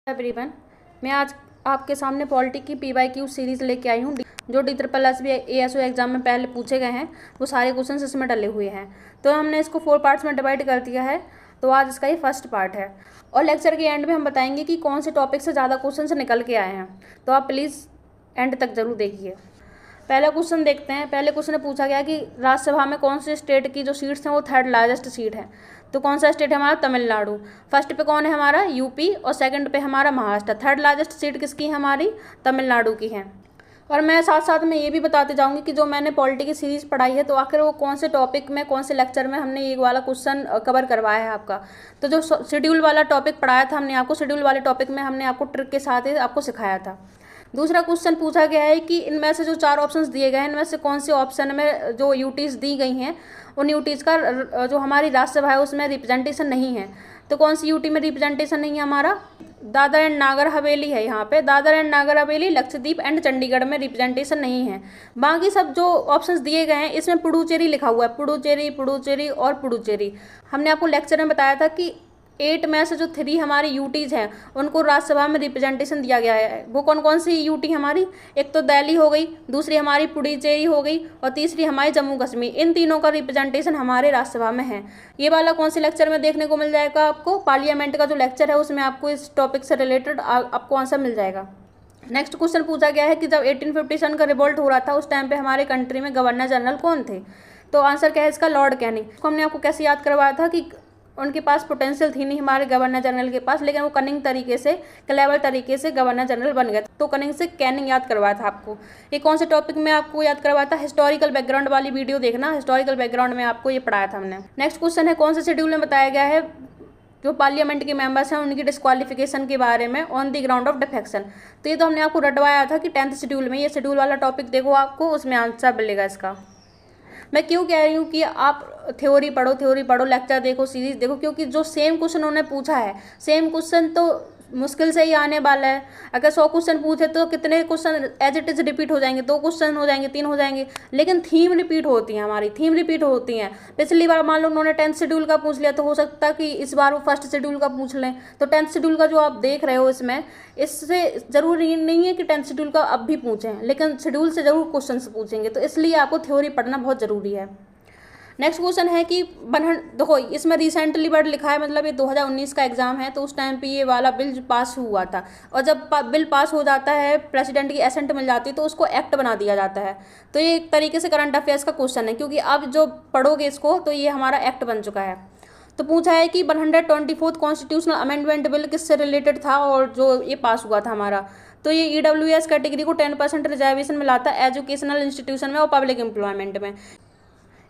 Everyone, मैं आज आपके सामने पॉलिटी की PYQ सीरीज़ लेके आई हूँ जो DSSB ASO एग्जाम में पहले पूछे गए हैं। वो सारे क्वेश्चन इसमें डले हुए हैं। तो हमने इसको 4 पार्ट्स में डिवाइड कर दिया है। तो आज इसका ये फर्स्ट पार्ट है और लेक्चर के एंड में हम बताएंगे कि कौन से टॉपिक से ज़्यादा क्वेश्चन निकल के आए हैं। तो आप प्लीज़ एंड तक ज़रूर देखिए। पहला क्वेश्चन देखते हैं। पहले क्वेश्चन में पूछा गया कि राज्यसभा में कौन से स्टेट की जो सीट्स हैं वो 3rd लार्जेस्ट सीट है। तो कौन सा स्टेट है हमारा? तमिलनाडु। फर्स्ट पे कौन है हमारा? यूपी। और सेकंड पे हमारा महाराष्ट्र। 3rd लार्जेस्ट सीट किसकी है? हमारी तमिलनाडु की है। और मैं साथ साथ में ये भी बताते जाऊंगी कि जो मैंने पॉलिटी की सीरीज़ पढ़ाई है तो आखिर वो कौन से टॉपिक में कौन से लेक्चर में हमने ये वाला क्वेश्चन कवर करवाया है आपका। तो जो शेड्यूल वाला टॉपिक पढ़ाया था हमने आपको, शेड्यूल वाले टॉपिक में हमने आपको ट्रिक के साथ ही आपको सिखाया था। दूसरा क्वेश्चन पूछा गया है कि इनमें से जो 4 ऑप्शंस दिए गए हैं इनमें से कौन से ऑप्शन में जो यूटीज दी गई हैं उन यूटीज का जो हमारी राज्यसभा है उसमें रिप्रेजेंटेशन नहीं है। तो कौन सी यूटी में रिप्रेजेंटेशन नहीं है? हमारा दादर एंड नागर हवेली है। यहाँ पे दादर एंड नागर हवेली, लक्षद्वीप एंड चंडीगढ़ में रिप्रेजेंटेशन नहीं है। बाकी सब जो ऑप्शंस दिए गए हैं इसमें पुडुचेरी लिखा हुआ है। पुडुचेरी और पुडुचेरी। हमने आपको लेक्चर में बताया था कि 8 में से जो 3 हमारी यूटीज हैं उनको राज्यसभा में रिप्रेजेंटेशन दिया गया है। वो कौन कौन सी यूटी हमारी? एक तो दिल्ली हो गई, दूसरी हमारी पुडुचेरी हो गई और तीसरी हमारी जम्मू कश्मीर। इन तीनों का रिप्रेजेंटेशन हमारे राज्यसभा में है। ये वाला कौन से लेक्चर में देखने को मिल जाएगा आपको? पार्लियामेंट का जो लेक्चर है उसमें आपको इस टॉपिक से रिलेटेड आपको आंसर मिल जाएगा। नेक्स्ट क्वेश्चन पूछा गया है कि जब 1857 का रिवोल्ट हो रहा था उस टाइम पे हमारे कंट्री में गवर्नर जनरल कौन थे? तो आंसर क्या है इसका? Lord Canning. इसको हमने आपको कैसे याद करवाया था कि उनके पास पोटेंशियल थी नहीं हमारे गवर्नर जनरल के पास, लेकिन वो कनिंग तरीके से, क्लेवर तरीके से गवर्नर जनरल बन गए। तो कनिंग से कैनिंग याद करवाया था आपको। ये कौन से टॉपिक में आपको याद करवाया था? हिस्टोरिकल बैकग्राउंड वाली वीडियो देखना, हिस्टोरिकल बैकग्राउंड में आपको ये पढ़ाया था हमने। नेक्स्ट क्वेश्चन है कौन से शेड्यूल में बताया गया है जो पार्लियामेंट के मेंबर्स हैं उनकी डिस्क्वालिफिकेशन के बारे में on the ground of defection. तो ये तो हमने आपको रटवाया था कि 10th शेड्यूल में। ये शेड्यूल वाला टॉपिक देखो आपको, उसमें आंसर मिलेगा इसका। मैं क्यों कह रही हूँ कि आप थ्योरी पढ़ो, लेक्चर देखो, सीरीज देखो, क्योंकि जो सेम क्वेश्चन उन्होंने पूछा है सेम क्वेश्चन तो मुश्किल से ही आने वाला है। अगर 100 क्वेश्चन पूछे तो कितने question as it is repeat हो जाएंगे? 2 क्वेश्चन हो जाएंगे, 3 हो जाएंगे, लेकिन थीम रिपीट होती है, हमारी थीम रिपीट होती है। पिछली बार मान लो उन्होंने 10th शेड्यूल का पूछ लिया तो हो सकता है कि इस बार वो 1st शेड्यूल का पूछ लें। तो 10th शेड्यूल का जो आप देख रहे हो इसमें, इससे जरूरी नहीं है कि 10th शेड्यूल का अब भी पूछें, लेकिन शेड्यूल से जरूर क्वेश्चन पूछेंगे। तो इसलिए आपको थ्योरी पढ़ना बहुत जरूरी है। नेक्स्ट क्वेश्चन है कि देखो इसमें रिसेंटली वर्ड लिखा है, मतलब ये 2019 का एग्जाम है। तो उस टाइम पे ये वाला बिल पास हुआ था और जब बिल पास हो जाता है, प्रेसिडेंट की एसेंट मिल जाती है तो उसको एक्ट बना दिया जाता है। तो ये एक तरीके से करंट अफेयर्स का क्वेश्चन है, क्योंकि अब जो पढ़ोगे इसको तो ये हमारा एक्ट बन चुका है। तो पूछा है कि 124th कॉन्स्टिट्यूशनल अमेंडमेंट बिल किससे रिलेटेड था और जो ये पास हुआ था हमारा। तो ये EWS कैटेगरी को 10% रिजर्वेशन मिलाता है एजुकेशनल इंस्टीट्यूशन में और पब्लिक एम्प्लॉयमेंट में।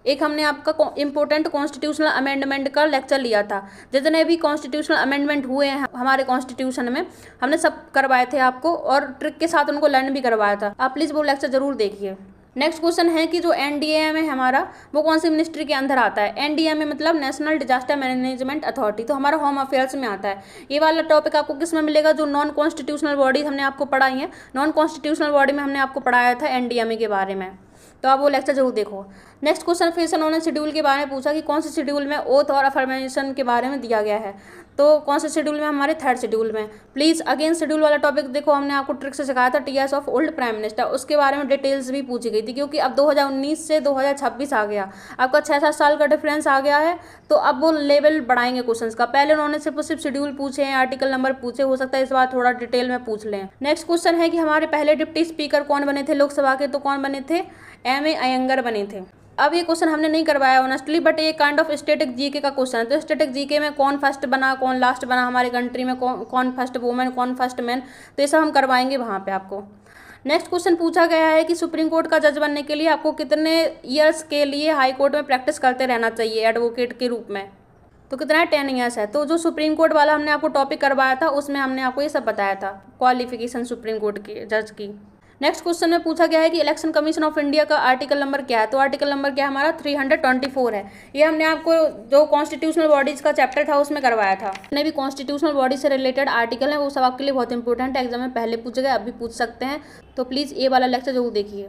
एक हमने आपका इम्पोर्टेंट कॉन्स्टिट्यूशनल अमेंडमेंट का लेक्चर लिया था। जितने भी कॉन्स्टिट्यूशनल अमेंडमेंट हुए हैं हमारे कॉन्स्टिट्यूशन में हमने सब करवाए थे आपको, और ट्रिक के साथ उनको लर्न भी करवाया था। आप प्लीज़ वो लेक्चर जरूर देखिए। नेक्स्ट क्वेश्चन है कि जो NDMA है हमारा वो कौन सी मिनिस्ट्री के अंदर आता है? NDMA मतलब नेशनल डिजास्टर मैनेजमेंट अथॉरिटी। तो हमारा होम अफेयर्स में आता है। ये वाला टॉपिक आपको किस में मिलेगा? जो नॉन कॉन्स्टिट्यूशनल बॉडीज हमने आपको पढ़ाई हैं, नॉन कॉन्स्टिट्यूशनल बॉडी में हमने आपको पढ़ाया था NDMA के बारे में। तो आप वो लेक्चर जरूर देखो। नेक्स्ट क्वेश्चन फिर से उन्होंने शेड्यूल के बारे में पूछा कि कौन से शेड्यूल में ओथ और अफर्मेशन के बारे में दिया गया है। तो कौन से शेड्यूल में? हमारे 3rd शेड्यूल में। प्लीज़ अगेन शेड्यूल वाला टॉपिक देखो, हमने आपको ट्रिक से सिखाया था TS of old prime minister, उसके बारे में डिटेल्स भी पूछी गई थी। क्योंकि अब 2019 से 2026 आ गया, आपका 6-7 साल का डिफरेंस आ गया है। तो अब वो लेवल बढ़ाएंगे क्वेश्चन का। पहले उन्होंने सिर्फ शेड्यूल पूछे हैं, आर्टिकल नंबर पूछे, हो सकता है इस बार थोड़ा डिटेल में पूछ लें। नेक्स्ट क्वेश्चन है कि हमारे पहले डिप्टी स्पीकर कौन बने थे लोकसभा के? तो कौन बने थे? M.A. अयंगर बने थे। अब ये क्वेश्चन हमने नहीं करवाया ऑनेस्टली, बट ये काइंड ऑफ स्टैटिक जीके का क्वेश्चन है। तो स्टैटिक जीके में कौन फर्स्ट बना, कौन लास्ट बना हमारी कंट्री में, कौन फर्स्ट वुमेन, कौन फर्स्ट मैन, तो ये सब हम करवाएंगे वहाँ पे आपको। नेक्स्ट क्वेश्चन पूछा गया है कि सुप्रीम कोर्ट का जज बनने के लिए आपको कितने ईयर्स के लिए हाई कोर्ट में प्रैक्टिस करते रहना चाहिए एडवोकेट के रूप में? तो कितना है? 10 ईयर्स है। तो जो सुप्रीम कोर्ट वाला हमने आपको टॉपिक करवाया था उसमें हमने आपको ये सब बताया था, क्वालिफिकेशन सुप्रीम कोर्ट की जज की। नेक्स्ट क्वेश्चन में पूछा गया है कि इलेक्शन कमीशन ऑफ इंडिया का आर्टिकल नंबर क्या है? तो आर्टिकल नंबर क्या है हमारा? 324 है। ये हमने आपको जो कॉन्स्टिट्यूशनल बॉडीज का चैप्टर था उसमें करवाया था। जितने भी कॉन्स्टिट्यूशनल बॉडी से रिलेटेड आर्टिकल है वो सब आपके लिए बहुत इंपॉर्टेंट है, एग्जाम में पहले पूछे गए, अब भी पूछ सकते हैं। तो प्लीज़ ये वाला लेक्चर जरूर देखिए।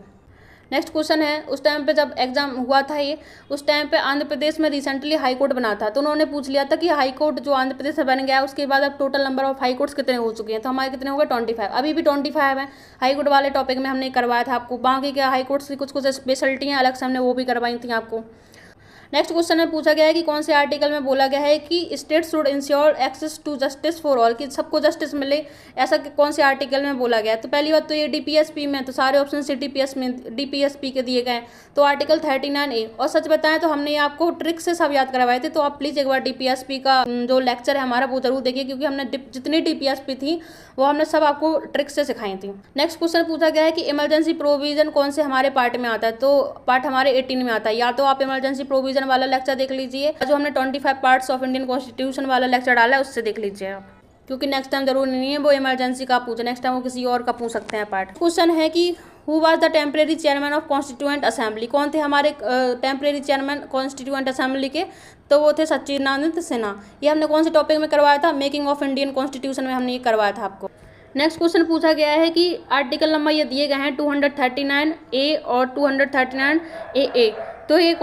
नेक्स्ट क्वेश्चन है, उस टाइम पे जब एग्जाम हुआ था ये, उस टाइम पे आंध्र प्रदेश में रिसेंटली हाई कोर्ट बना था, तो उन्होंने पूछ लिया था कि हाई कोर्ट जो आंध्र प्रदेश में बन गया उसके बाद अब total number of high courts कितने हो चुके हैं, तो हमारे कितने हो गए 25। अभी भी 25 है। हाई कोर्ट वाले टॉपिक में हमने करवाया था आपको, बाकी क्या हाई कोर्ट्स की कुछ कुछ स्पेशलिटी हैं अलग से, हमने वो भी करवाई थी आपको। नेक्स्ट क्वेश्चन में पूछा गया है कि कौन से आर्टिकल में बोला गया है कि state should ensure access to justice for all, कि सबको जस्टिस मिले, ऐसा कौन से आर्टिकल में बोला गया है। तो पहली बात तो ये डीपीएसपी में, तो सारे ऑप्शन सीटीपीएस में डीपीएसपी के दिए गए, तो आर्टिकल 39A। और सच बताएं तो हमने आपको ट्रिक से सब याद करवाए थे, तो आप प्लीज़ एक बार डीपीएसपी का जो लेक्चर है हमारा वो जरूर देखिए, क्योंकि हमने जितनी डीपीएसपी थी वो हमने सब आपको ट्रिक से सिखाई थी। नेक्स्ट क्वेश्चन पूछा गया है कि इमरजेंसी प्रोविजन कौन से हमारे पार्ट में आता है, तो पार्ट हमारे 18 में आता है। या तो आप इमरजेंसी प्रोविजन वाला लेक्चर देख लीजिए, जो हमने 25 पार्ट्स ऑफ इंडियन कॉन्स्टिट्यूशन वाला लेक्चर डाला है उससे देख लीजिए आप, क्योंकि नेक्स्ट टाइम जरूर नहीं है वो इमरजेंसी का पूछे, नेक्स्ट टाइम वो किसी और का पूछ सकते हैं पार्ट। क्वेश्चन है कि who was the temporary chairman of constituent assembly, कौन थे हमारे टेम्परेरी चेयरमैन कॉन्स्टिट्यूएंट असेंबली के, तो वो थे सच्चिदानंद सिन्हा। ये हमने कौन से टॉपिक में करवाया था, मेकिंग ऑफ इंडियन कॉन्स्टिट्यूशन में हमने ये करवाया था आपको। नेक्स्ट क्वेश्चन पूछा गया है कि आर्टिकल नंबर ये दिए गए हैं 239A और 239AA, तो ये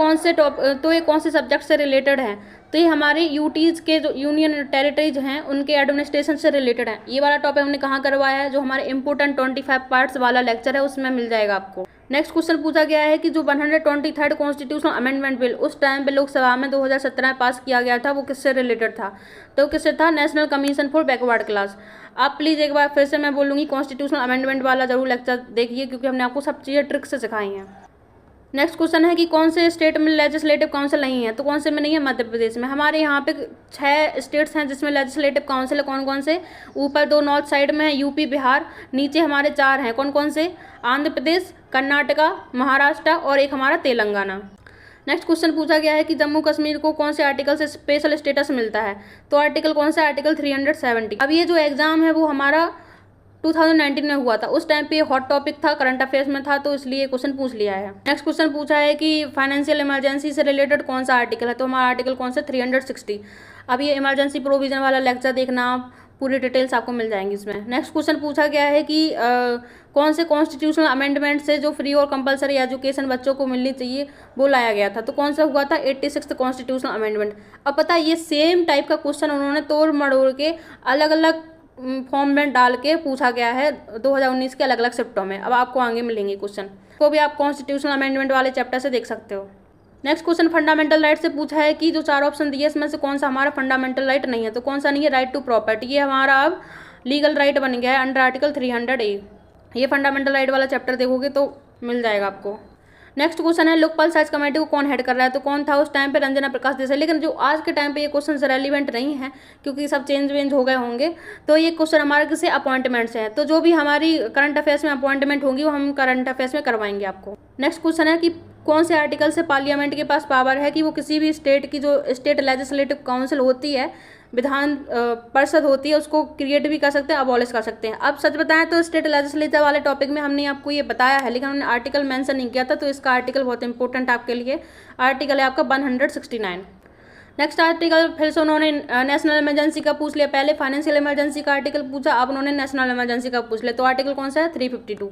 कौन से सब्जेक्ट से रिलेटेड हैं, तो ये हमारे यूटीज़ के जो यूनियन टेरिटरीज हैं उनके एडमिनिस्ट्रेशन से रिलेटेड है। ये वाला टॉपिक हमने कहाँ करवाया है, जो हमारे इंपोर्टेंट 25 पार्ट्स वाला लेक्चर है उसमें मिल जाएगा आपको। नेक्स्ट क्वेश्चन पूछा गया है कि जो 123rd कॉन्स्टिट्यूशनल अमेंडमेंट बिल उस टाइम पे लोकसभा में 2017 में पास किया गया था, वो किससे रिलेटेड था, तो किससे था, national commission for backward class. आप प्लीज़ एक बार फिर से मैं बोलूँगी कॉन्स्टिट्यूशनल अमेंडमेंट वाला जरूर लेक्चर देखिए, क्योंकि हमने आपको सब चीज़ें ट्रिक से सिखाई हैं। नेक्स्ट क्वेश्चन है कि कौन से स्टेट में लेजिस्लेटिव काउंसिल नहीं है, तो कौन से में नहीं है, मध्य प्रदेश में। हमारे यहाँ पे 6 स्टेट्स हैं जिसमें लेजिस्लेटिव काउंसिल है, कौन कौन से, ऊपर 2 नॉर्थ साइड में है यूपी बिहार, नीचे हमारे 4 हैं, कौन कौन से, आंध्र प्रदेश, कर्नाटका, महाराष्ट्र और एक हमारा तेलंगाना। नेक्स्ट क्वेश्चन पूछा गया है कि जम्मू कश्मीर को कौन से आर्टिकल से स्पेशल स्टेटस मिलता है, तो आर्टिकल कौन सा, आर्टिकल 370। अब ये जो एग्जाम है वो हमारा 2019 में हुआ था, उस टाइम पे हॉट टॉपिक था, करंट अफेयर्स में था, तो इसलिए क्वेश्चन पूछ लिया है। नेक्स्ट क्वेश्चन पूछा है कि फाइनेंशियल इमरजेंसी से रिलेटेड कौन सा आर्टिकल है, तो हमारा आर्टिकल कौन सा, 360। अब ये इमरजेंसी प्रोविजन वाला लेक्चर देखना, आप पूरी डिटेल्स आपको मिल जाएंगी इसमें। नेक्स्ट क्वेश्चन पूछा गया है कि कौन से कॉन्स्टिट्यूशनल अमेंडमेंट से जो फ्री और कंपलसरी एजुकेशन बच्चों को मिलनी चाहिए वो लाया गया था, तो कौन सा हुआ था, 86 कॉन्स्टिट्यूशनल अमेंडमेंट। अब पता है ये सेम टाइप का क्वेश्चन उन्होंने तोड़ मड़ोड़ के अलग अलग फॉर्म में डाल के पूछा गया है 2019 के अलग अलग शिफ्टों में। अब आपको आगे मिलेंगे क्वेश्चन, को भी आप कॉन्स्टिट्यूशनल अमेंडमेंट वाले चैप्टर से देख सकते हो। नेक्स्ट क्वेश्चन फंडामेंटल राइट से पूछा है कि जो 4 ऑप्शन दिए इसमें से कौन सा हमारा फंडामेंटल राइट नहीं है, तो कौन सा नहीं है, राइट टू प्रॉपर्टी। ये हमारा अब लीगल राइट बन गया है अंडर आर्टिकल 300A। ये फंडामेंटल राइट वाला चैप्टर देखोगे तो मिल जाएगा आपको। नेक्स्ट क्वेश्चन है लोकपाल सर्च कमेटी को कौन हेड कर रहा है, तो कौन था उस टाइम पे, रंजना प्रकाश देसाई। लेकिन जो आज के टाइम पे ये क्वेश्चन रेलिवेंट नहीं है, क्योंकि सब चेंज वेंज हो गए होंगे, तो ये क्वेश्चन हमारे किसी अपॉइंटमेंट से है, तो जो भी हमारी करंट अफेयर्स में अपॉइंटमेंट होंगी वो हम करंट अफेयर्स में करवाएंगे आपको। नेक्स्ट क्वेश्चन है कि कौन से आर्टिकल से पार्लियामेंट के पास पावर है कि वो किसी भी स्टेट की जो स्टेट लेजिस्लेटिव काउंसिल होती है, विधान परिषद होती है, उसको क्रिएट भी कर सकते हैं, अबॉलिश कर सकते हैं। अब सच बताएं तो स्टेट लेजिस्लेचर वाले टॉपिक में हमने आपको ये बताया है, लेकिन हमने आर्टिकल मेंशन नहीं किया था, तो इसका आर्टिकल बहुत इंपॉर्टेंट आपके लिए आर्टिकल है आपका 169। नेक्स्ट आर्टिकल फिर से उन्होंने नेशनल इमरजेंसी का पूछ लिया, पहले फाइनेंशियल इमरजेंसी का आर्टिकल पूछा, अब उन्होंने नेशनल इमरजेंसी का पूछ लिया, तो आर्टिकल कौन सा है, 352।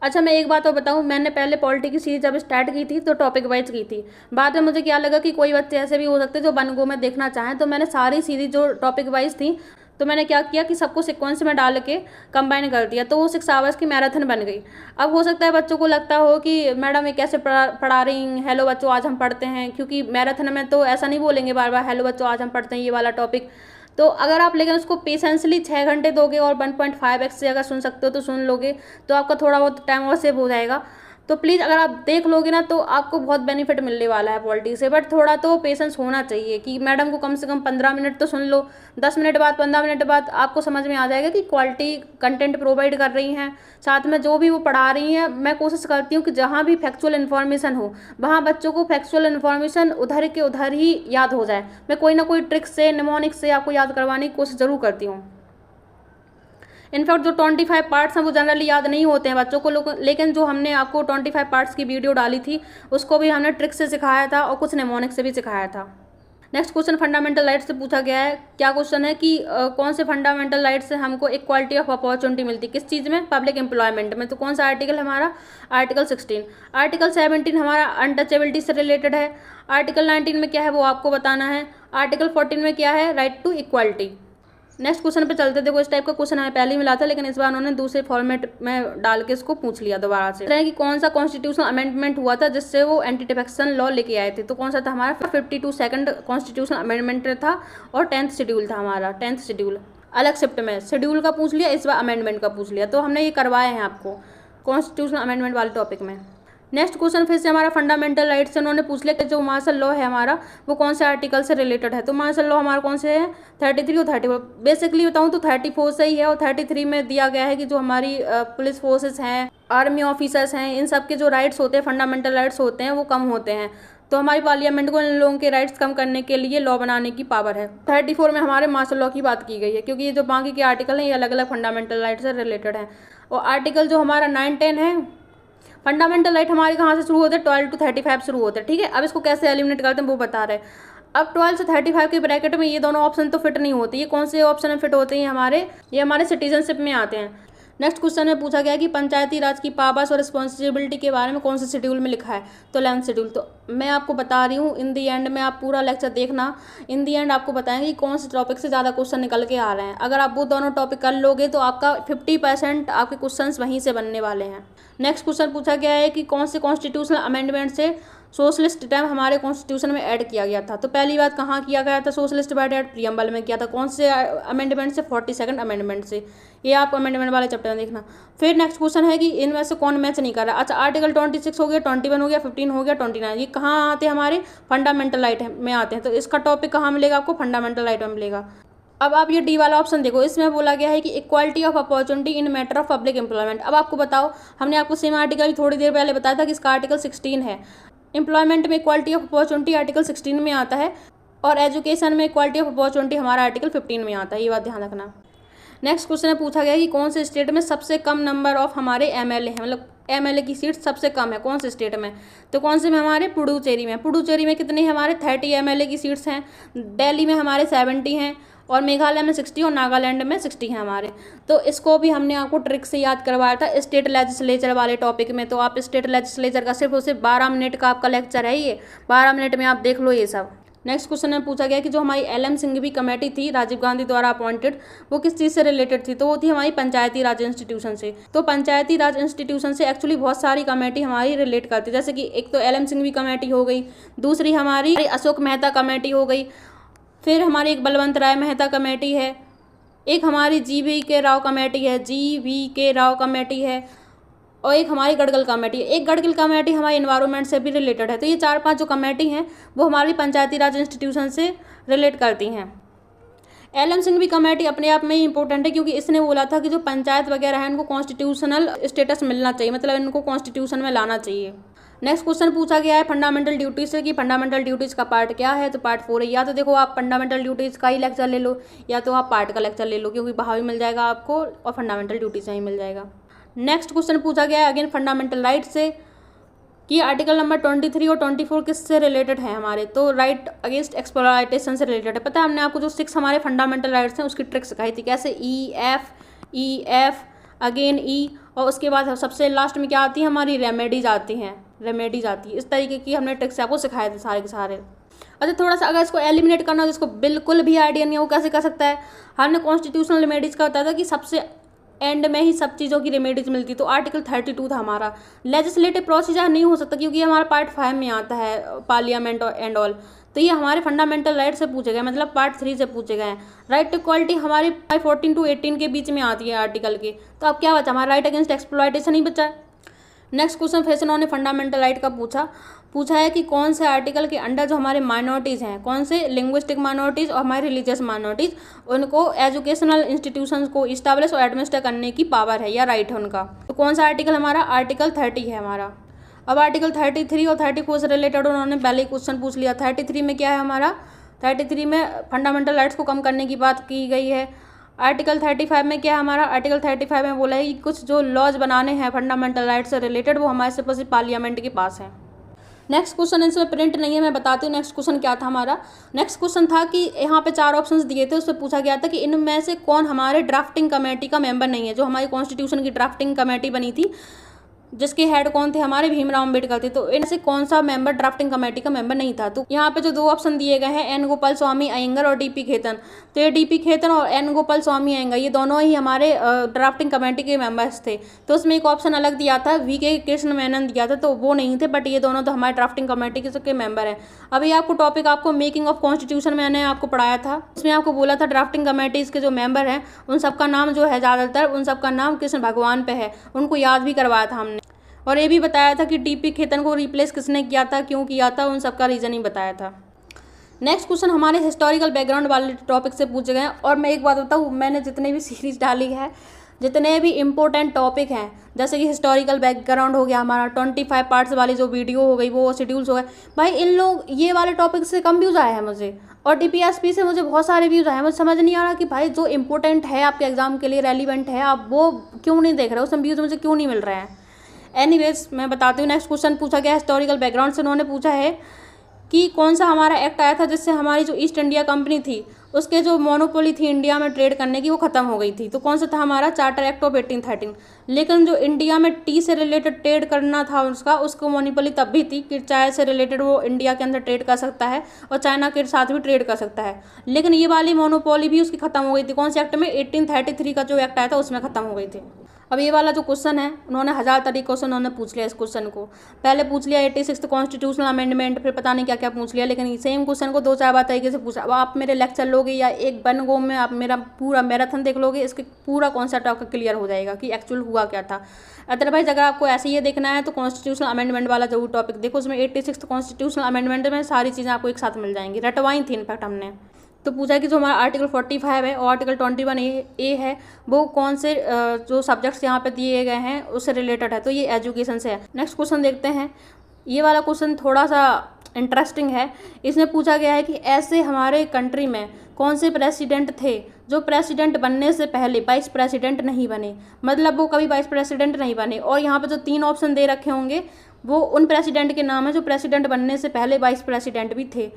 अच्छा मैं एक बात और बताऊं, मैंने पहले पॉलिटी की सीरीज जब स्टार्ट की थी तो टॉपिक वाइज की थी, बाद में मुझे क्या लगा कि कोई बच्चे ऐसे भी हो सकते जो वन गो में देखना चाहें, तो मैंने सारी सीरीज जो टॉपिक वाइज थी तो मैंने क्या किया कि सबको सीक्वेंस में डाल के कंबाइन कर दिया, तो वो 6 आवर्स की मैराथन बन गई। अब हो सकता है बच्चों को लगता हो कि मैडम ये कैसे पढ़ा रही हैं, हेलो बच्चों आज हम पढ़ते हैं, क्योंकि मैराथन में तो ऐसा नहीं बोलेंगे बार बार हेलो बच्चों आज हम पढ़ते हैं ये वाला टॉपिक। तो अगर आप लेकिन उसको पेशेंसली 6 घंटे दोगे और 1.5x से अगर सुन सकते हो तो सुन लोगे, तो आपका थोड़ा बहुत टाइम और सेव हो जाएगा। तो प्लीज़ अगर आप देख लोगे ना तो आपको बहुत बेनिफिट मिलने वाला है पॉलिटी से, बट थोड़ा तो पेशेंस होना चाहिए कि मैडम को कम से कम 15 मिनट तो सुन लो, 10 मिनट बाद 15 मिनट बाद आपको समझ में आ जाएगा कि क्वालिटी कंटेंट प्रोवाइड कर रही हैं, साथ में जो भी वो पढ़ा रही हैं। मैं कोशिश करती हूँ कि जहाँ भी फैक्चुअल इन्फॉर्मेशन हो वहाँ बच्चों को फैक्चुअल इन्फॉर्मेशन उधर के उधर ही याद हो जाए। मैं कोई ना कोई ट्रिक से निमोनिक से आपको याद करवाने की कोशिश ज़रूर करती हूँ। इनफैक्ट जो 25 पार्ट्स हैं वो जनरली याद नहीं होते हैं बच्चों को, लेकिन जो हमने आपको 25 पार्ट्स की वीडियो डाली थी उसको भी हमने ट्रिक से सिखाया था और कुछ निमोनिक से भी सिखाया था। नेक्स्ट क्वेश्चन फंडामेंटल राइट से पूछा गया है। क्या क्वेश्चन है कि कौन से फंडामेंटल राइट से हमको इक्वालिटी ऑफ अपॉर्चुनिटी मिलती है, किस चीज़ में, पब्लिक एम्प्लॉयमेंट में। तो कौन सा आर्टिकल है हमारा, आर्टिकल 16। आर्टिकल 17 हमारा अनटचेबिलिटी से रिलेटेड है। आर्टिकल 19 में क्या है वो आपको बताना है। आर्टिकल 14 में क्या है, right to equality. Next question पे चलते। देखो इस टाइप का क्वेश्चन हमें पहले ही मिला था, लेकिन इस बार उन्होंने दूसरे फॉर्मेट में डाल के इसको पूछ लिया दोबारा से। कि कौन सा कॉन्स्टिट्यूशनल अमेंडमेंट हुआ था जिससे वो एंटी डिफेक्शन लॉ लेके आए थे। तो कौन सा था हमारा 52 सेकंड कॉन्स्टिट्यूशनल अमेंडमेंट था और 10th शेड्यूल था हमारा। 10th शेड्यूल अलग शिफ्ट में शेड्यूल का पूछ लिया, इस बार अमेंडमेंट का पूछ लिया। तो हमने ये करवाए हैं आपको कॉन्स्टिट्यूशनल अमेंडमेंट वाले टॉपिक में। नेक्स्ट क्वेश्चन फिर से हमारा फंडामेंटल राइट से उन्होंने पूछ लिया कि जो मार्शल लॉ है हमारा वो कौन से आर्टिकल से रिलेटेड है। तो मार्शल लॉ हमारा कौन से है, 33 और 34। बेसिकली बताऊं तो 34 से ही है, और 33 में दिया गया है कि जो हमारी पुलिस फोर्सेस हैं, आर्मी ऑफिसर्स हैं, इन सब के जो राइट्स होते हैं, फंडामेंटल राइट्स होते हैं, वो कम होते हैं। तो हमारी पार्लियामेंट को इन लोगों के राइट्स कम करने के लिए लॉ बनाने की पावर है। 34 में हमारे मार्शल लॉ की बात की गई है, क्योंकि ये जो बाकी के आर्टिकल हैं ये अलग अलग फंडामेंटल राइट से रिलेटेड हैं। और आर्टिकल जो हमारा 9, 10 है, फंडामेंटल राइट हमारे कहाँ से शुरू होते हैं, 12 to 35 शुरू होते हैं। ठीक है, अब इसको कैसे एलिमिनेट करते हैं वो बता रहे हैं। अब 12 से 35 के ब्रैकेट में ये दोनों ऑप्शन तो फिट नहीं होते। ये कौन से ऑप्शन में फिट होते हैं, ये हमारे सिटीजनशिप में आते हैं। नेक्स्ट क्वेश्चन में पूछा गया कि पंचायती राज की पावर्स और रिस्पॉन्सिबिलिटी के बारे में कौन से शेड्यूल में लिखा है। तो 11th शेड्यूल। तो मैं आपको बता रही हूँ, इन दी एंड में आप पूरा लेक्चर देखना, इन दी एंड आपको बताएंगे कि कौन से टॉपिक से ज़्यादा क्वेश्चन निकल के आ रहे हैं। अगर आप वो दोनों टॉपिक कर लोगे तो आपका 50% आपके क्वेश्चन वहीं से बनने वाले हैं। नेक्स्ट क्वेश्चन पूछा गया है कि कौन से कॉन्स्टिट्यूशनल अमेंडमेंट से सोशलिस्ट टर्म हमारे कॉन्स्टिट्यूशन में ऐड किया गया था। तो पहली बात कहाँ किया गया था, सोशलिस्ट बाय डेट प्रियम्बल में किया था। कौन से अमेंडमेंट से, 42nd अमेंडमेंट से। ये आप अमेंडमेंट वाले चैप्टर में देखना। फिर नेक्स्ट क्वेश्चन है कि इनमें से कौन मैच नहीं कर रहा। अच्छा, आर्टिकल 26 हो गया, 21 हो गया, 15 हो गया, 29, ये कहाँ आते हैं, हमारे फंडामेंटल राइट में आते हैं। तो इसका टॉपिक कहाँ मिलेगा आपको, फंडामेंटल राइट में मिलेगा। अब आप ये डी वाला ऑप्शन देखो, इसमें बोला गया है कि equality of opportunity in matter of public employment. अब आपको बताओ, हमने आपको सेम आर्टिकल थोड़ी देर पहले बताया था कि इसका आर्टिकल 16 है। एम्प्लॉयमेंट में इक्वालिटी ऑफ अपॉर्चुनिटी आर्टिकल 16 में आता है, और एजुकेशन में इक्वालिटी ऑफ अपॉर्चुनिटी हमारा आर्टिकल 15 में आता है। ये बात ध्यान रखना। नेक्स्ट क्वेश्चन में पूछा गया कि कौन से स्टेट में सबसे कम नंबर ऑफ हमारे एमएलए हैं, मतलब एमएलए की सीट सबसे कम है, कौन से स्टेट में। तो कौन से में, हमारे पुडुचेरी में। पुडुचेरी में कितने हैं, हमारे 30 एमएलए की सीट्स हैं। दिल्ली में हमारे 70 हैं, और मेघालय में 60 और नागालैंड में 60 हैं हमारे। तो इसको भी हमने आपको ट्रिक से याद करवाया था स्टेट लेजिस्लेचर वाले टॉपिक में। तो आप स्टेट लेजिस्लेचर का सिर्फ और सिर्फ 12 मिनट का आपका लेक्चर है, ये 12 मिनट में आप देख लो ये सब। नेक्स्ट क्वेश्चन में पूछा गया कि जो हमारी LM सिंघवी कमेटी थी, राजीव गांधी द्वारा अपॉइंटेड, वो किस चीज़ से रिलेटेड थी। तो वो थी हमारी पंचायती राज इंस्टीट्यूशन से। तो पंचायती राज इंस्टीट्यूशन से एक्चुअली बहुत सारी कमेटी हमारी रिलेट करती है। जैसे कि एक तो LM सिंघवी कमेटी हो गई, दूसरी हमारी अशोक मेहता कमेटी हो गई, फिर हमारी एक बलवंत राय मेहता कमेटी है, एक हमारी GVK राव कमेटी है, GVK राव कमेटी है, और एक हमारी गढ़गल कमेटी है। एक गढ़गल कमेटी हमारी एनवायरनमेंट से भी रिलेटेड है। तो ये 4-5 जो कमेटी हैं वो हमारी पंचायती राज इंस्टीट्यूशन से रिलेट करती हैं। LM सिंघवी कमेटी अपने आप में ही इंपॉर्टेंट है, क्योंकि इसने बोला था कि जो पंचायत वगैरह है इनको कॉन्स्टिट्यूशनल स्टेटस मिलना चाहिए, मतलब इनको कॉन्स्टिट्यूशन में लाना चाहिए। नेक्स्ट क्वेश्चन पूछा गया है फंडामेंटल ड्यूटीज से कि फंडामेंटल ड्यूटीज का पार्ट क्या है। तो पार्ट 4 है। या तो देखो आप फंडामेंटल ड्यूटीज का ही लेक्चर ले लो, या तो आप पार्ट का लेक्चर ले लो, क्योंकि बाहर भी मिल जाएगा आपको और फंडामेंटल ड्यूटीज से ही मिल जाएगा। नेक्स्ट क्वेश्चन पूछा गया है अगेन फंडामेंटल राइट से कि आर्टिकल नंबर 23 और 24 किससे रिलेटेड है हमारे। तो राइट अगेंस्ट एक्सप्लॉयटेशन से रिलेटेड है। पता है हमने आपको जो 6 हमारे फंडामेंटल राइट्स हैं उसकी ट्रिक सिखाई थी, कैसे EF अगेन E, और उसके बाद सबसे लास्ट में क्या आती है हमारी, रेमेडीज आती हैं, रेमेडीज आती है। इस तरीके की हमने ट्रिक्स आपको सिखाए थे सारे के सारे। अच्छा, थोड़ा सा अगर इसको एलिमिनेट करना हो जिसको बिल्कुल भी आइडिया नहीं है वो कैसे कर सकता है। हमने कॉन्स्टिट्यूशनल रेमेडीज का बताया था कि सबसे एंड में ही सब चीज़ों की रेमेडीज मिलती। तो आर्टिकल 32 था हमारा। लेजिस्लेटिव प्रोसीजर नहीं हो सकता क्योंकि हमारा पार्ट 5 में आता है, पार्लियामेंट एंड ऑल। तो ये हमारे फंडामेंटल राइट से पूछे गए, मतलब पार्ट 3 से पूछे गए हैं। राइट टू इक्वालिटी हमारी 14 to 18 के बीच में आती है आर्टिकल के। तो अब क्या बचा, हमारा राइट अगेंस्ट एक्सप्लॉयटेशन ही बचा है। नेक्स्ट क्वेश्चन फिर से उन्होंने फंडामेंटल राइट का पूछा है कि कौन से आर्टिकल के अंडर जो हमारे माइनॉरिटीज़ हैं, कौन से लिंग्विस्टिक माइनॉरिटीज़ और हमारे रिलीजियस माइनॉरिटीज़, उनको एजुकेशनल इंस्टीट्यूशंस को इस्टेब्लिश और एडमिनिस्टर करने की पावर है या राइट है उनका। तो कौन सा आर्टिकल हमारा, आर्टिकल 30 है हमारा। अब आर्टिकल 33 और 34 से रिलेटेड उन्होंने पहले ही क्वेश्चन पूछ लिया। 33 में क्या है हमारा, 33 में फंडामेंटल राइट्स को कम करने की बात की गई है। आर्टिकल 35 में क्या है हमारा, आर्टिकल 35 में बोला है कि कुछ जो लॉज बनाने हैं फंडामेंटल राइट से रिलेटेड वो हमारे सिर्फ पार्लियामेंट के पास है। नेक्स्ट क्वेश्चन इसमें प्रिंट नहीं है, मैं बताती हूँ नेक्स्ट क्वेश्चन क्या था हमारा। नेक्स्ट क्वेश्चन था कि यहाँ पे 4 ऑप्शंस दिए थे, उसमें पूछा गया था कि इनमें से कौन हमारे ड्राफ्टिंग कमेटी का मेंबर नहीं है। जो हमारी कॉन्स्टिट्यूशन की ड्राफ्टिंग कमेटी बनी थी जिसके हेड कौन थे, हमारे भीमराव अम्बेडकर थे, तो इनसे कौन सा मेंबर ड्राफ्टिंग कमेटी का मेंबर नहीं था। तो यहाँ पे जो 2 ऑप्शन दिए गए हैं एन गोपाल स्वामी अयंगर और डीपी खेतन, तो ये डीपी खेतन और एन गोपाल स्वामी अयंगर ये दोनों ही हमारे ड्राफ्टिंग कमेटी के मेंबर्स थे। तो उसमें एक ऑप्शन अलग दिया था, वी के कृष्ण मेनन दिया था, तो वो नहीं थे, बट ये दोनों तो हमारे ड्राफ्टिंग कमेटी के मेंबर हैं। अभी आपको टॉपिक आपको मेकिंग ऑफ कॉन्स्टिट्यूशन मैंने आपको पढ़ाया था, उसमें आपको बोला था ड्राफ्टिंग कमेटीज के जो मेंबर हैं उन सबका नाम जो है ज़्यादातर उन सबका नाम कृष्ण भगवान पे है, उनको याद भी करवाया था हमने। और ये भी बताया था कि डीपी खेतन को रिप्लेस किसने किया था, क्यों किया था, उन सबका रीज़न ही बताया था। नेक्स्ट क्वेश्चन हमारे हिस्टोरिकल बैकग्राउंड वाले टॉपिक से पूछे गए हैं। और मैं एक बात बताऊँ, मैंने जितने भी सीरीज डाली है, जितने भी इम्पोर्टेंट टॉपिक हैं, जैसे कि हिस्टोरिकल बैकग्राउंड हो गया हमारा, 25 पार्ट्स वाली जो वीडियो हो गई, वो शेड्यूल्स हो गए, भाई इन लोग ये वाले टॉपिक से कम व्यूज़ आए हैं मुझे, और DPSP से मुझे बहुत सारे व्यूज़ आए हैं। मुझे समझ नहीं आ रहा कि भाई जो इंपॉर्टेंट है आपके एग्जाम के लिए, रेलिवेंट है, आप वो क्यों नहीं देख रहे हो, उसमें व्यूज़ मुझे क्यों नहीं मिल रहे हैं। एनीवेज मैं बताती हूँ। नेक्स्ट क्वेश्चन पूछा गया हिस्टोरिकल बैकग्राउंड से, उन्होंने पूछा है कि कौन सा हमारा एक्ट आया था जिससे हमारी जो ईस्ट इंडिया कंपनी थी उसके जो मोनोपोली थी इंडिया में ट्रेड करने की, वो ख़त्म हो गई थी। तो कौन सा था हमारा, चार्टर एक्ट ऑफ 1813। लेकिन जो इंडिया में टी से रिलेटेड ट्रेड करना था उसको मोनोपोली तब भी थी कि चाय से रिलेटेड वो इंडिया के अंदर ट्रेड कर सकता है और चाइना के साथ भी ट्रेड कर सकता है, लेकिन ये वाली मोनोपोली भी उसकी ख़त्म हो गई थी। कौन से एक्ट में, 1833 का जो एक्ट आया था उसमें ख़त्म हो गई थी। अब ये वाला जो क्वेश्चन है, उन्होंने 1000 तरीकों से उन्होंने पूछ लिया इस क्वेश्चन को। पहले पूछ लिया 86 कॉन्स्टिट्यूशनल अमेंडमेंट, फिर पता नहीं क्या क्या पूछ लिया, लेकिन सेम क्वेश्चन को 2-4 बार तरीके से पूछा। अब आप मेरे लेक्चर लोगे या एक वन गो में आप मेरा पूरा मैराथन देख लोगे, इसके पूरा कॉन्सेप्ट आपका क्लियर हो जाएगा कि एक्चुअल हुआ क्या था। अदरवाइज अगर आपको ऐसे ही देखना है तो कॉन्स्टिट्यूशनल अमेंडमेंट वाला जो टॉपिक देखो, उसमें 86 कॉन्स्टिट्यूशनल अमेंडमेंट में सारी चीज़ें आपको एक साथ मिल जाएंगी, रटवाई थी इनफैक्ट हमने। तो पूछा कि जो हमारा आर्टिकल 45 है और आर्टिकल 21A है वो कौन से जो सब्जेक्ट्स यहाँ पे दिए गए हैं उससे रिलेटेड है, तो ये एजुकेशन से है। नेक्स्ट क्वेश्चन देखते हैं। ये वाला क्वेश्चन थोड़ा सा इंटरेस्टिंग है। इसमें पूछा गया है कि ऐसे हमारे कंट्री में कौन से प्रेसिडेंट थे जो प्रेसिडेंट बनने से पहले वाइस प्रेसिडेंट नहीं बने, मतलब वो कभी वाइस प्रेसिडेंट नहीं बने। और यहाँ पे जो 3 ऑप्शन दे रखे होंगे वो उन प्रेसिडेंट के नाम है जो प्रेसिडेंट बनने से पहले वाइस प्रेसिडेंट भी थे।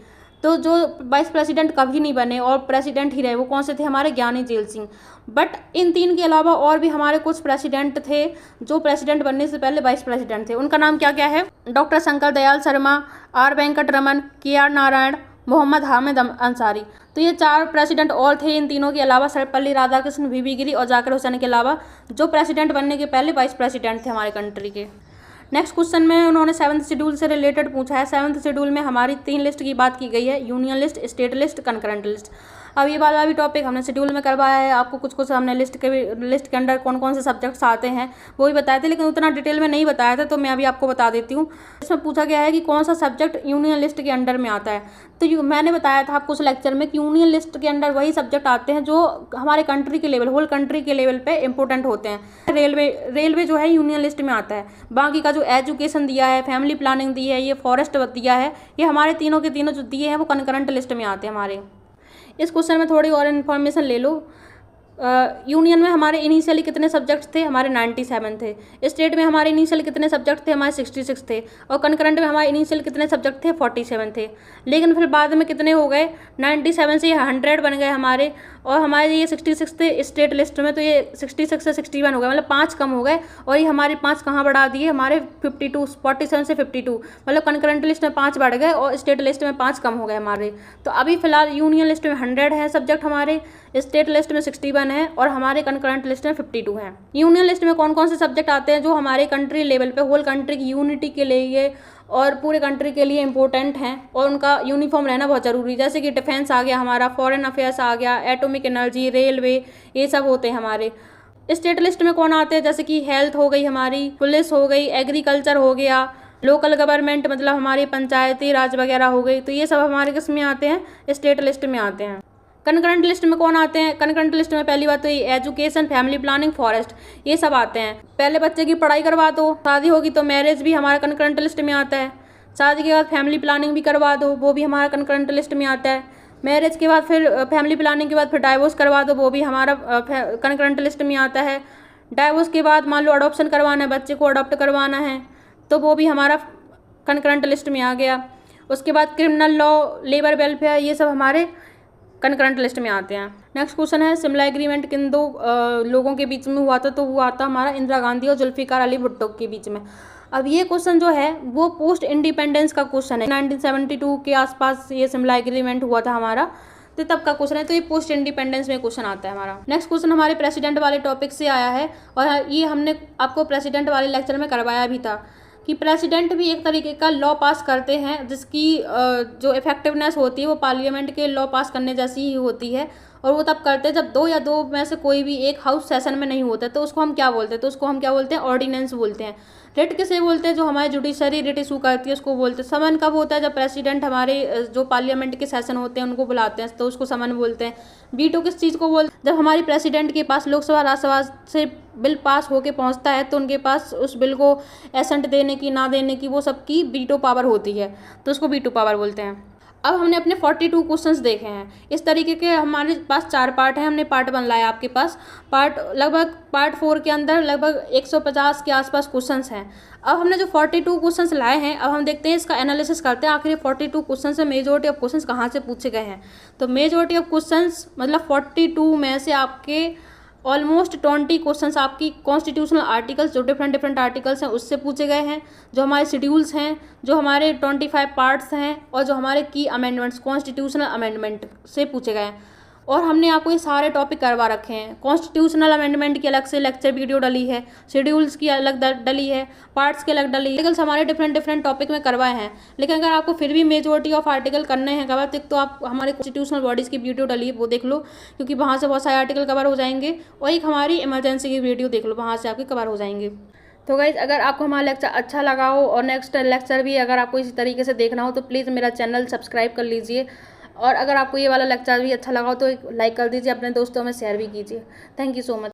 तो जो वाइस प्रेसिडेंट कभी नहीं बने और प्रेसिडेंट ही रहे वो कौन से थे, हमारे ज्ञानी जेल सिंह। बट इन 3 के अलावा और भी हमारे कुछ प्रेसिडेंट थे जो प्रेसिडेंट बनने से पहले वाइस प्रेसिडेंट थे। उनका नाम क्या क्या है, doctor Shankar Dayal Sharma, R Venkataraman, KR Narayan, Mohammad Hamid Ansari. तो ये 4 प्रेसिडेंट और थे इन तीनों के अलावा, सर्वपल्ली राधाकृष्णन, VV गिरी और जाकिर हुसैन के अलावा, जो प्रेसिडेंट बनने के पहले वाइस प्रेसिडेंट थे हमारे कंट्री के। नेक्स्ट क्वेश्चन में उन्होंने 7th शेड्यूल से रिलेटेड पूछा है। 7th शेड्यूल में हमारी 3 लिस्ट की बात की गई है, union list, state list, concurrent list. अब ये वाला भी टॉपिक हमने शेड्यूल में करवाया है, आपको कुछ हमने लिस्ट के अंडर कौन कौन से सब्जेक्ट्स आते हैं वो भी बताए थे, लेकिन उतना डिटेल में नहीं बताया था, तो मैं अभी आपको बता देती हूँ। इसमें पूछा गया है कि कौन सा सब्जेक्ट यूनियन लिस्ट के अंडर में आता है। तो मैंने बताया था आपको उस लेक्चर में कि यूनियन लिस्ट के अंडर वही सब्जेक्ट आते हैं जो हमारे कंट्री के लेवल, होल कंट्री के लेवल पे इंपॉर्टेंट होते हैं। रेलवे जो है यूनियन लिस्ट में आता है। बाकी का जो एजुकेशन दिया है, फैमिली प्लानिंग दी है, ये फॉरेस्ट दिया है, ये हमारे तीनों के तीनों जो दिए हैं वो कंकरेंट लिस्ट में आते हैं हमारे। इस क्वेश्चन में थोड़ी और इन्फॉर्मेशन ले लो। यूनियन में हमारे इनिशियली कितने सब्जेक्ट्स थे, हमारे 97 थे। स्टेट में हमारे इनिशियल कितने सब्जेक्ट थे, हमारे 66 थे। और कंकरेंट में हमारे इनिशियल कितने सब्जेक्ट थे, 47 थे। लेकिन फिर बाद में कितने हो गए, 97 से 100 बन गए हमारे, और हमारे ये 66 थे स्टेट लिस्ट में, तो ये 66 से 61 हो गए, मतलब 5 कम हो गए। और ये हमारे 5 कहाँ बढ़ा दिए, हमारे 47 से 52, मतलब कंकरेंट लिस्ट में 5 बढ़ गए और स्टेट लिस्ट में 5 कम हो गए हमारे। तो अभी फिलहाल यूनियन लिस्ट में 100 है सब्जेक्ट हमारे, स्टेट लिस्ट में 61 है और हमारे कंकरेंट लिस्ट में 52 हैं। यूनियन लिस्ट में कौन कौन से सब्जेक्ट आते हैं जो हमारे कंट्री लेवल पे, होल कंट्री की यूनिटी के लिए और पूरे कंट्री के लिए इंपॉर्टेंट हैं और उनका यूनिफॉर्म रहना बहुत ज़रूरी है। जैसे कि डिफेंस आ गया हमारा, फॉरेन अफेयर्स आ गया, एटॉमिक एनर्जी, रेलवे, ये सब होते हैं हमारे। स्टेट लिस्ट में कौन आते हैं, जैसे कि हेल्थ हो गई हमारी, पुलिस हो गई, एग्रीकल्चर हो गया, लोकल गवर्नमेंट मतलब हमारी पंचायती राज वगैरह हो गई। तो ये सब हमारे किस में आते हैं, स्टेट लिस्ट में आते हैं। कंकरेंट लिस्ट में कौन आते हैं, कंकरेंट लिस्ट में पहली बात तो ये एजुकेशन, फैमिली प्लानिंग, फॉरेस्ट, ये सब आते हैं। पहले बच्चे की पढ़ाई करवा दो, शादी होगी तो मैरिज भी हमारा कंकरेंट लिस्ट में आता है। शादी के बाद फैमिली प्लानिंग भी करवा दो, वो भी हमारा कंकरेंट लिस्ट में आता है। मैरिज के बाद फिर फैमिली प्लानिंग के बाद फिर डाइवोर्स करवा दो, वो भी हमारा कंकरेंट लिस्ट में आता है। डाइवोर्स के बाद मान लो अडॉप्शन करवाना है, बच्चे को अडॉप्ट करवाना है, तो वो भी हमारा कंकरेंट लिस्ट में आ गया। उसके बाद क्रिमिनल लॉ, लेबर वेलफेयर, ये सब हमारे कंकरेंट लिस्ट में आते हैं। नेक्स्ट क्वेश्चन है शिमला एग्रीमेंट किन दो लोगों के बीच में हुआ था, तो वो आता हमारा इंदिरा गांधी और जुल्फिकार अली भुट्टो के बीच में। अब ये क्वेश्चन जो है वो पोस्ट इंडिपेंडेंस का क्वेश्चन है। 1972 के आसपास ये शिमला एग्रीमेंट हुआ था हमारा, तो तब का क्वेश्चन है, तो ये पोस्ट इंडिपेंडेंस में क्वेश्चन आता है हमारा। नेक्स्ट क्वेश्चन हमारे प्रेसिडेंट वाले टॉपिक से आया है और ये हमने आपको प्रेसिडेंट वाले लेक्चर में करवाया भी था कि प्रेसिडेंट भी एक तरीके का लॉ पास करते हैं जिसकी जो इफेक्टिवनेस होती है वो पार्लियामेंट के लॉ पास करने जैसी ही होती है, और वो तब करते हैं जब 2 या 2 में से कोई भी एक हाउस सेशन में नहीं होता, तो उसको हम क्या बोलते हैं, तो उसको हम क्या बोलते हैं, ऑर्डिनेंस बोलते हैं। रिट किसे बोलते हैं, जो हमारे जुडिशरी रिट इशू करती है उसको बोलते हैं। समन कब होता है, जब प्रेसिडेंट हमारे जो पार्लियामेंट के सेशन होते हैं उनको बुलाते हैं, तो उसको समन बोलते हैं। वीटो किस चीज़ को बोलते हैं, जब हमारी प्रेसिडेंट के पास लोकसभा राज्यसभा से बिल पास होके पहुंचता है तो उनके पास उस बिल को एसेंट देने की ना देने की वो सबकी वीटो पावर होती है, तो उसको वीटो पावर बोलते हैं। अब हमने अपने 42 क्वेश्चंस देखे हैं। इस तरीके के हमारे पास 4 पार्ट हैं, हमने पार्ट 1 लाया आपके पास। पार्ट 4 के अंदर लगभग 150 के आसपास क्वेश्चंस हैं। अब हमने जो 42 क्वेश्चंस लाए हैं, अब हम देखते हैं इसका एनालिसिस करते हैं आखिर 42 क्वेश्चन से मेजोरिटी ऑफ क्वेश्चंस कहाँ से पूछे गए हैं। तो मेजोरिटी ऑफ क्वेश्चंस मतलब 42 में से आपके ऑलमोस्ट 20 क्वेश्चंस आपकी कॉन्स्टिट्यूशनल आर्टिकल्स, जो डिफरेंट आर्टिकल्स हैं उससे पूछे गए हैं, जो हमारे शेड्यूल्स हैं, जो हमारे 25 पार्ट्स हैं और जो हमारे की अमेंडमेंट्स कॉन्स्टिट्यूशनल अमेंडमेंट से पूछे गए हैं। और हमने आपको ये सारे टॉपिक करवा रखे हैं। कॉन्स्टिट्यूशनल अमेंडमेंट की अलग से लेक्चर वीडियो डली है, शेड्यूल्स की अलग डली है, पार्ट्स की अलग डली है, आर्टिकल्स हमारे डिफरेंट टॉपिक में करवाए हैं। लेकिन अगर आपको फिर भी मेजोरिटी ऑफ आर्टिकल करने हैं कवर, तो आप हमारे कॉन्स्टिट्यूशनल बॉडीज़ की वीडियो डली है वो देख लो, क्योंकि वहाँ से बहुत सारे आर्टिकल कवर हो जाएंगे। और एक हमारी इमरजेंसी की वीडियो देख लो, वहाँ से आपके कवर हो जाएंगे। तो गाइज अगर आपको हमारा लेक्चर अच्छा लगा हो और नेक्स्ट लेक्चर भी अगर आपको इसी तरीके से देखना हो तो प्लीज़ मेरा चैनल सब्सक्राइब कर लीजिए। और अगर आपको ये वाला लेक्चर भी अच्छा लगा हो तो एक लाइक कर दीजिए, अपने दोस्तों में शेयर भी कीजिए। Thank you so much.